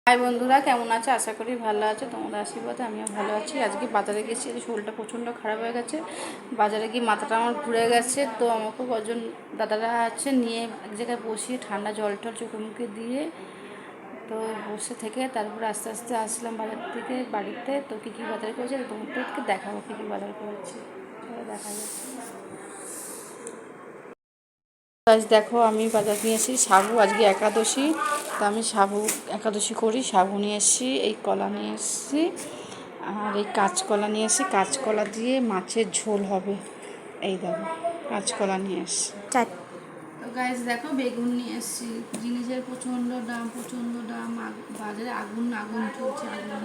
High বন্ধুরা, কেমন আছে? আশা করি ভালো আছে। তোমাদের আশীর্বাদে আমিও ভালো আছি। আজকে বাজারে গেছি, শরীরটা প্রচণ্ড খারাপ হয়ে গেছে। বাজারে গিয়ে মাথাটা আমার ঘুরে গেছে, তো আমাকে কজন দাদারা আছে নিয়ে এক জায়গায় বসিয়ে ঠান্ডা জল টল চোখে মুখে দিয়ে তো বসে থেকে তারপরে আস্তে আস্তে আসলাম বাজার থেকে বাড়িতে। তো কী কী বাজার করেছে তোমাদেরকে দেখাবো, কী কী বাজার করেছি দেখা যাচ্ছে। আজ দেখো, আমি বাজার নিয়ে এসেছি সাবু। আজকে একাদশী, তো আমি সাবু একাদশী করি। সাবু নিয়ে এসেছি, এই কলা নিয়ে এসেছি, আর এই কাঁচকলা নিয়ে এসেছি। কাঁচকলা দিয়ে মাছের ঝোল হবে। এই দেখো, কাঁচকলা নিয়ে এসেছি। তো গাইস দেখো, বেগুন নিয়ে এসেছি। জিনিসের প্রচণ্ড দাম, বাজারে আগুন আগুন চলছে, আগুন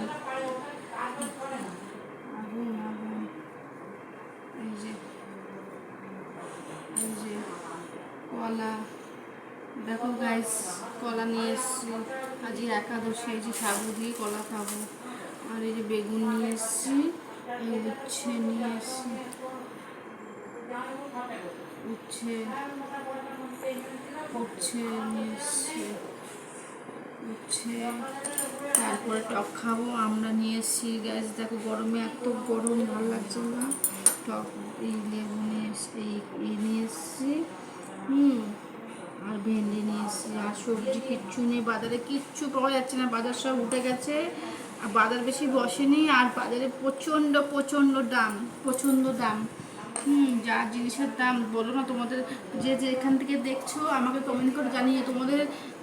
আগুন আগুন। এই যে কলা দেখো গাইস, কলা নিয়ে এসেছি। আজকে একাদশী, এই যে সাবু দিয়ে কলা খাবো। আর এই যে বেগুন নিয়ে এসেছি, এই উচ্ছে নিয়ে এসেছি, উচ্ছে উচ্ছে নিয়ে এসেছি, উচ্ছে। তারপরে টক খাবো, আমরা নিয়ে এসেছি। গ্যাস দেখো, গরমে এত গরম, ভালো লাগছে না। টক এই লেবু নিয়ে এসেছি, এই নিয়ে এসেছি। আর ভেন্ডি নিয়ে এসেছি। আর সবজি কিচ্ছু নেই বাজারে, কিচ্ছু পাওয়া যাচ্ছে না। বাজার সব উঠে গেছে, আর বাজার বেশি বসেনি। আর বাজারে প্রচণ্ড প্রচণ্ড দাম, প্রচণ্ড দাম। যা জিনিসের দাম বলো না। তোমাদের যে যে এখান থেকে দেখছো আমাকে কমেন্ট করে জানিয়ে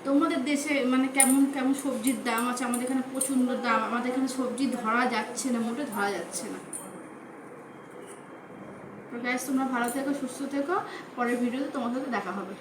তোমাদের দেশে মানে কেমন কেমন সবজির দাম আছে। আমাদের এখানে প্রচণ্ড দাম, আমাদের এখানে সবজি ধরা যাচ্ছে না, মোটে ধরা যাচ্ছে না। তো গাইস, তোমরা ভালো থেকো, সুস্থ থেকো। পরের ভিডিওতে তোমার সাথে দেখা হবে।